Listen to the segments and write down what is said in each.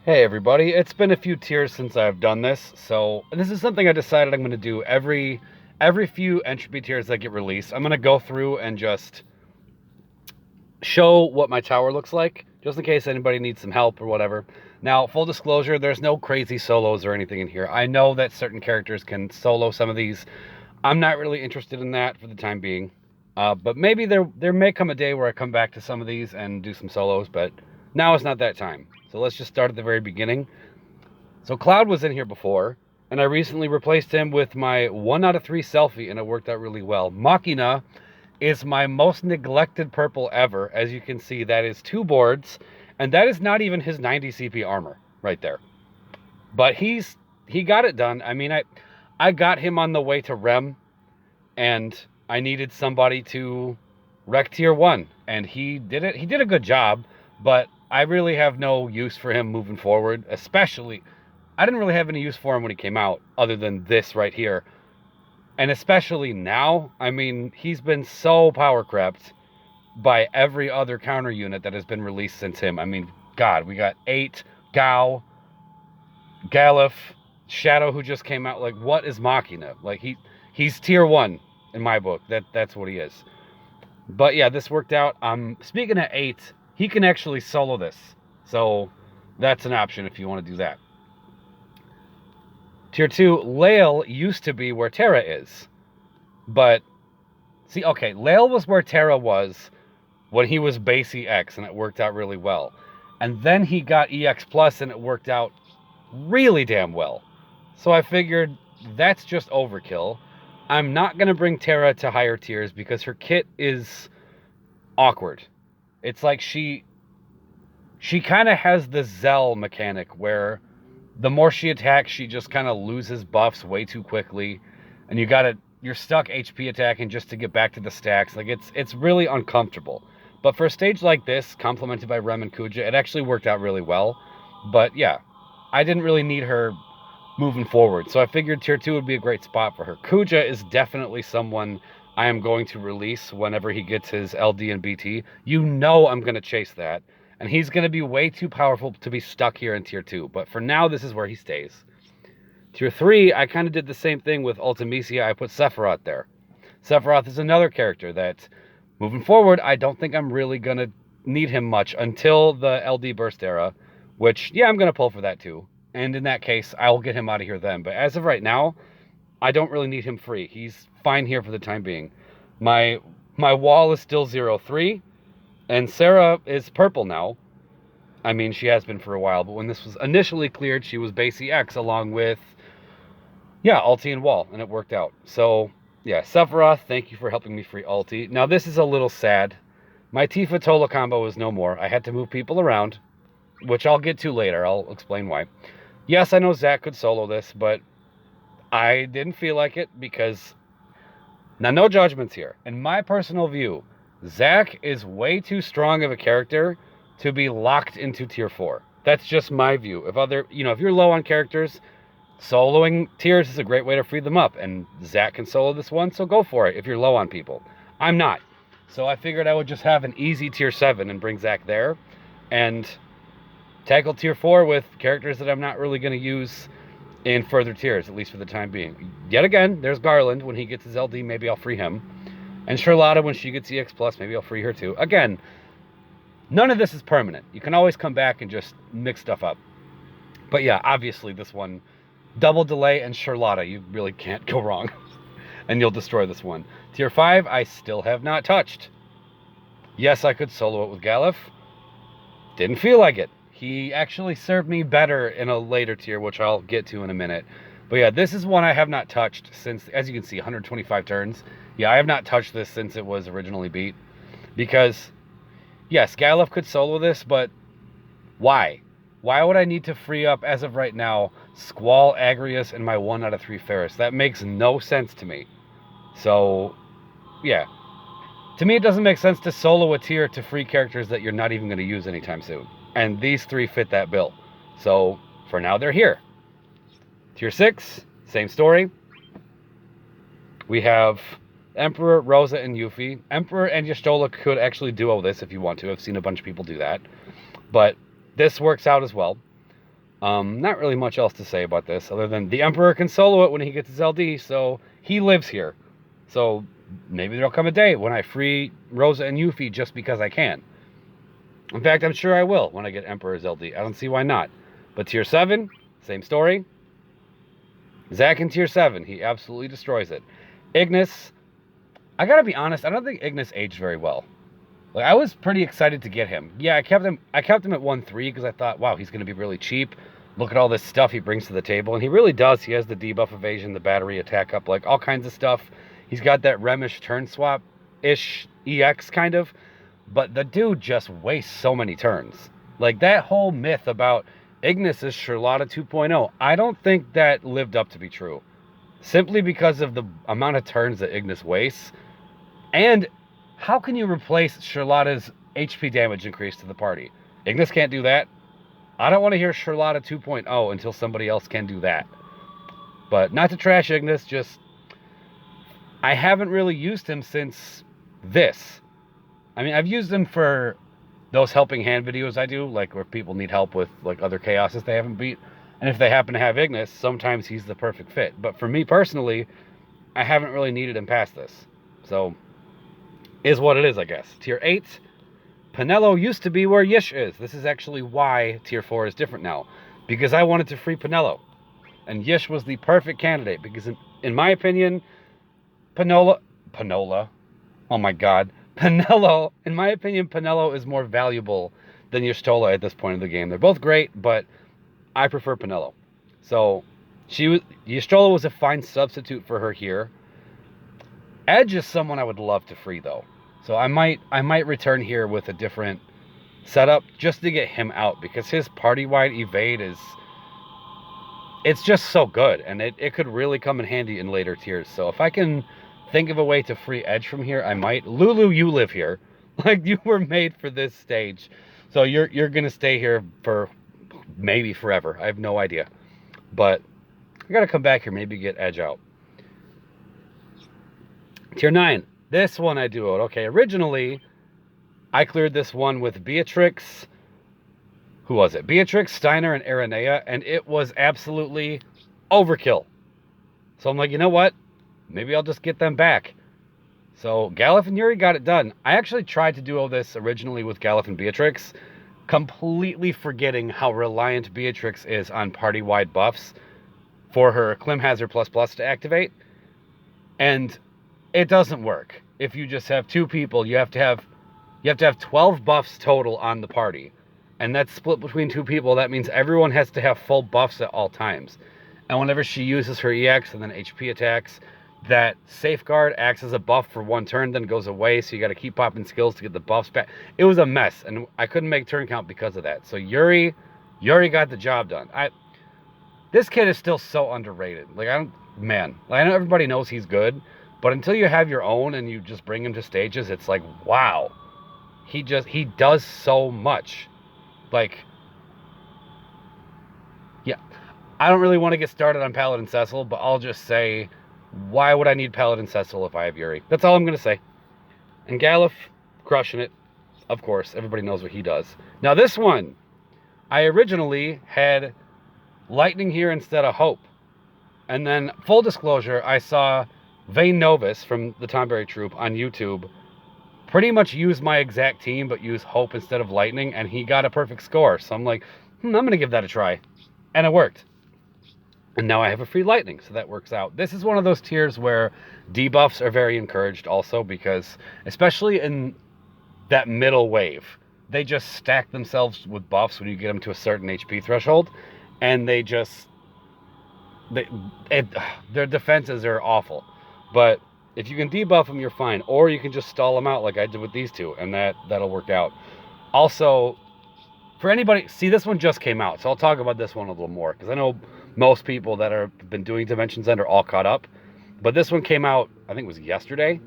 Hey everybody, it's been a few tiers since I've done this, so this is something I decided I'm going to do every few entropy tiers that get released. I'm going to go through and just show what my tower looks like, just in case anybody needs some help or whatever. Now, full disclosure, there's no crazy solos or anything in here. I know that certain characters can solo some of these. I'm not really interested in that for the time being. But maybe there may come a day where I come back to some of these and do some solos, but now is not that time. So let's just start at the very beginning. So Cloud was in here before, and I recently replaced him with my 1 out of 3 selfie, and it worked out really well. Machina is my most neglected purple ever. As you can see, that is 2 boards, and that is not even his 90 CP armor right there. But he got it done. I mean, I got him on the way to Rem, and I needed somebody to wreck tier 1, and he did it. He did a good job, but I really have no use for him moving forward, especially I didn't really have any use for him when he came out, other than this right here. And especially now, I mean, he's been so power crept by every other counter unit that has been released since him. I mean, God, we got 8, Gao, Galif, Shadow, who just came out. Like, what is Machina? Like, he's tier 1 in my book. That's what he is. But yeah, this worked out. Speaking of 8, he can actually solo this. So that's an option if you want to do that. Tier 2, Lael used to be where Terra is. But, see, okay, Lael was where Terra was when he was base EX, and it worked out really well. And then he got EX Plus, and it worked out really damn well. So I figured that's just overkill. I'm not going to bring Terra to higher tiers because her kit is awkward. It's like she kind of has the Zell mechanic where the more she attacks, she just kind of loses buffs way too quickly, and you're stuck HP attacking just to get back to the stacks. Like, it's really uncomfortable. But for a stage like this, complemented by Rem and Kuja, it actually worked out really well. But yeah, I didn't really need her moving forward, so I figured tier 2 would be a great spot for her. Kuja is definitely someone I am going to release whenever he gets his LD and BT. You know I'm going to chase that. And he's going to be way too powerful to be stuck here in tier 2. But for now, this is where he stays. Tier 3, I kind of did the same thing with Ultimisia. I put Sephiroth there. Sephiroth is another character that, moving forward, I don't think I'm really going to need him much until the LD Burst era. Which, yeah, I'm going to pull for that too. And in that case, I'll get him out of here then. But as of right now, I don't really need him free. He's fine here for the time being. My wall is still 0-3. And Sarah is purple now. I mean, she has been for a while, but when this was initially cleared, she was base EX along with, yeah, ulti and wall, and it worked out. So, yeah, Sephiroth, thank you for helping me free ulti. Now, this is a little sad. My Tifa Tola combo is no more. I had to move people around, which I'll get to later. I'll explain why. Yes, I know Zach could solo this, but I didn't feel like it because, now, no judgments here. In my personal view, Zach is way too strong of a character to be locked into tier 4. That's just my view. If you're low on characters, soloing tiers is a great way to free them up. And Zach can solo this one, so go for it if you're low on people. I'm not. So I figured I would just have an easy tier 7 and bring Zach there. And tackle tier 4 with characters that I'm not really going to use in further tiers, at least for the time being. Yet again, there's Garland. When he gets his LD, maybe I'll free him. And Charlotta, when she gets EX Plus, maybe I'll free her too. Again, none of this is permanent. You can always come back and just mix stuff up. But yeah, obviously this one, double delay and Charlotta, you really can't go wrong. And you'll destroy this one. Tier 5, I still have not touched. Yes, I could solo it with Galif. Didn't feel like it. He actually served me better in a later tier, which I'll get to in a minute. But yeah, this is one I have not touched since, as you can see, 125 turns. Yeah, I have not touched this since it was originally beat. Because, yes, Galif could solo this, but why? Why would I need to free up, as of right now, Squall, Agrius, and my 1 out of 3 Ferris? That makes no sense to me. So, yeah. To me, it doesn't make sense to solo a tier to free characters that you're not even going to use anytime soon. And these 3 fit that bill. So, for now, they're here. Tier 6, same story. We have Emperor, Rosa, and Yuffie. Emperor and Y'shtola could actually duo this if you want to. I've seen a bunch of people do that. But this works out as well. Not really much else to say about this, other than the Emperor can solo it when he gets his LD, so he lives here. So maybe there'll come a day when I free Rosa and Yuffie just because I can. In fact, I'm sure I will when I get Emperor's LD. I don't see why not. But tier 7, same story. Zac in tier 7, he absolutely destroys it. Ignis, I gotta be honest, I don't think Ignis aged very well. Like, I was pretty excited to get him. Yeah, I kept him at 1-3 because I thought, wow, he's gonna be really cheap. Look at all this stuff he brings to the table, and he really does. He has the debuff evasion, the battery attack up, like all kinds of stuff. He's got that Remish turn swap-ish EX kind of, but the dude just wastes so many turns. Like, that whole myth about Ignis is Charlotta 2.0, I don't think that lived up to be true. Simply because of the amount of turns that Ignis wastes. And how can you replace Charlotta's HP damage increase to the party? Ignis can't do that. I don't want to hear Charlotta 2.0 until somebody else can do that. But not to trash Ignis, just I haven't really used him since this. I mean, I've used him for those helping hand videos I do, like where people need help with like other chaoses they haven't beat. And if they happen to have Ignis, sometimes he's the perfect fit. But for me personally, I haven't really needed him past this. So, is what it is, I guess. Tier 8, Penelo used to be where Yish is. This is actually why tier 4 is different now. Because I wanted to free Penelo. And Yish was the perfect candidate. Because in my opinion, Penelo, oh my god, Penelo, in my opinion, Penelo is more valuable than Y'shtola at this point in the game. They're both great, but I prefer Penelo. So, Y'shtola was a fine substitute for her here. Edge is someone I would love to free, though. So I might return here with a different setup just to get him out, because his party-wide evade it's just so good, and it could really come in handy in later tiers. So if I can think of a way to free Edge from here, I might. Lulu, you live here. Like, you were made for this stage. So you're gonna stay here for maybe forever. I have no idea. But I gotta come back here, maybe get Edge out. Tier 9. This one I duoed. Okay, originally, I cleared this one with Beatrix. Who was it? Beatrix, Steiner, and Aranea, and it was absolutely overkill. So I'm like, you know what? Maybe I'll just get them back. So Galif and Yuri got it done. I actually tried to duo this originally with Galif and Beatrix, completely forgetting how reliant Beatrix is on party-wide buffs for her Clim Hazard ++ to activate. And it doesn't work. If you just have 2 people, you have to have 12 buffs total on the party. And that's split between 2 people. That means everyone has to have full buffs at all times. And whenever she uses her EX and then HP attacks, that safeguard acts as a buff for 1 turn, then goes away, so you got to keep popping skills to get the buffs back. It was a mess, and I couldn't make turn count because of that. So Yuri got the job done. This kid is still so underrated. Like, I know everybody knows he's good, but until you have your own and you just bring him to stages, it's like, wow. He does so much. Like, yeah, I don't really want to get started on Paladin Cecil, but I'll just say, why would I need Paladin Cecil if I have Yuri? That's all I'm going to say. And Galif, crushing it. Of course, everybody knows what he does. Now this one, I originally had Lightning here instead of Hope. And then, full disclosure, I saw Vayne Novus from the Tomberry Troop on YouTube pretty much use my exact team, but use Hope instead of Lightning, and he got a perfect score. So I'm like, I'm going to give that a try. And it worked. And now I have a free Lightning, so that works out. This is one of those tiers where debuffs are very encouraged also, because especially in that middle wave, they just stack themselves with buffs when you get them to a certain HP threshold, and their defenses are awful. But if you can debuff them, you're fine. Or you can just stall them out like I did with these 2, and that'll work out. Also, for anybody, see, this one just came out, so I'll talk about this one a little more, because I know most people that have been doing Dimensions End are all caught up. But this one came out, I think it was yesterday.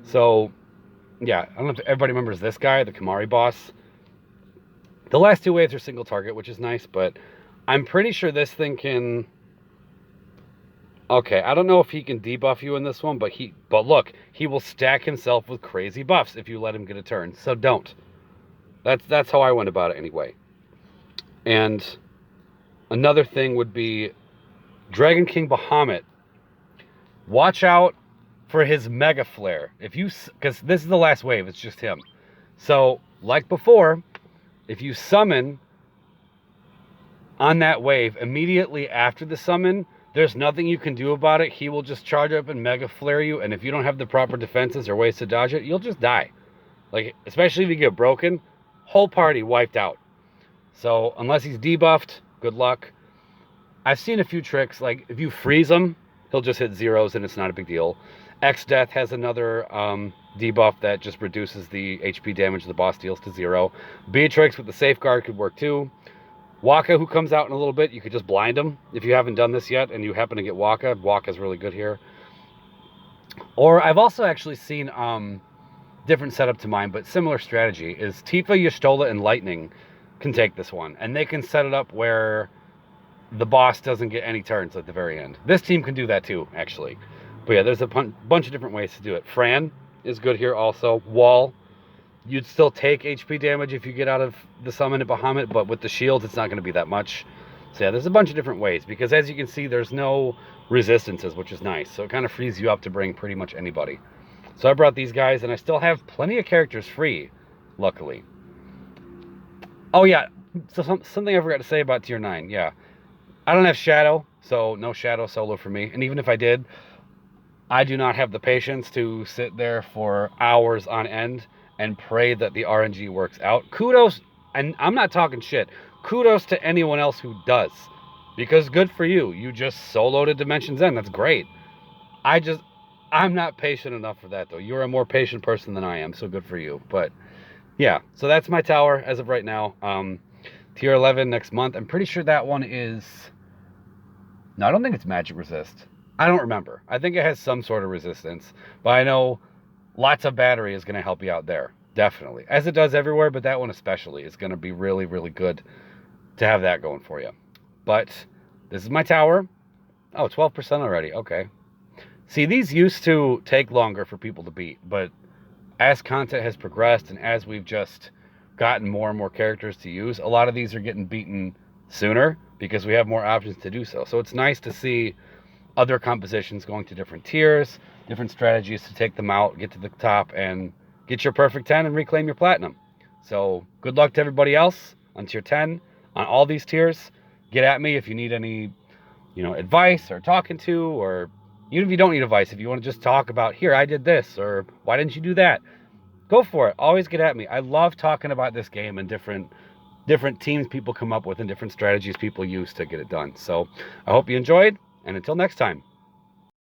So, yeah, I don't know if everybody remembers this guy, the Kamari boss. The last 2 waves are single target, which is nice, but I'm pretty sure this thing can... Okay, I don't know if he can debuff you in this one, but look, he will stack himself with crazy buffs if you let him get a turn. So don't. That's how I went about it anyway. And Another thing would be Dragon King Bahamut. Watch out for his Mega Flare. Because this is the last wave, it's just him. So, like before, if you summon on that wave, immediately after the summon, there's nothing you can do about it. He will just charge up and Mega Flare you, and if you don't have the proper defenses or ways to dodge it, you'll just die. Like, especially if you get broken, whole party wiped out. So, unless he's debuffed, good luck. I've seen a few tricks, like if you freeze him, he'll just hit zeros and it's not a big deal. X-Death has another debuff that just reduces the HP damage the boss deals to 0. Beatrix with the safeguard could work too. Waka, who comes out in a little bit, you could just blind him. If you haven't done this yet and you happen to get Waka, Waka's really good here. Or I've also actually seen different setup to mine, but similar strategy, is Tifa, Y'shtola, and Lightning can take this one. And they can set it up where the boss doesn't get any turns at the very end. This team can do that too, actually. But yeah, there's a bunch of different ways to do it. Fran is good here also. Wall, you'd still take HP damage if you get out of the summon at Bahamut, but with the shields, it's not going to be that much. So yeah, there's a bunch of different ways, because as you can see, there's no resistances, which is nice. So it kind of frees you up to bring pretty much anybody. So I brought these guys, and I still have plenty of characters free, luckily. Oh yeah, so something I forgot to say about Tier 9, yeah. I don't have Shadow, so no Shadow solo for me. And even if I did, I do not have the patience to sit there for hours on end and pray that the RNG works out. Kudos, and I'm not talking shit, kudos to anyone else who does. Because good for you. You just soloed at Dimensions End. That's great. I'm not patient enough for that, though. You're a more patient person than I am, so good for you. But yeah, so that's my tower as of right now. Tier 11 next month. I'm pretty sure that one is... No, I don't think it's magic resist. I don't remember. I think it has some sort of resistance. But I know lots of battery is going to help you out there. Definitely. As it does everywhere, but that one especially is going to be really, really good to have that going for you. But this is my tower. Oh, 12% already. Okay. See, these used to take longer for people to beat. But as content has progressed and as we've just gotten more and more characters to use, a lot of these are getting beaten sooner because we have more options to do so. So it's nice to see other compositions going to different tiers, different strategies to take them out, get to the top, and get your perfect 10 and reclaim your platinum. So good luck to everybody else on tier 10, on all these tiers. Get at me if you need any, advice or talking to, or even if you don't need advice, if you want to just talk about, here, I did this, or why didn't you do that? Go for it. Always get at me. I love talking about this game and different teams people come up with and different strategies people use to get it done. So I hope you enjoyed, and until next time.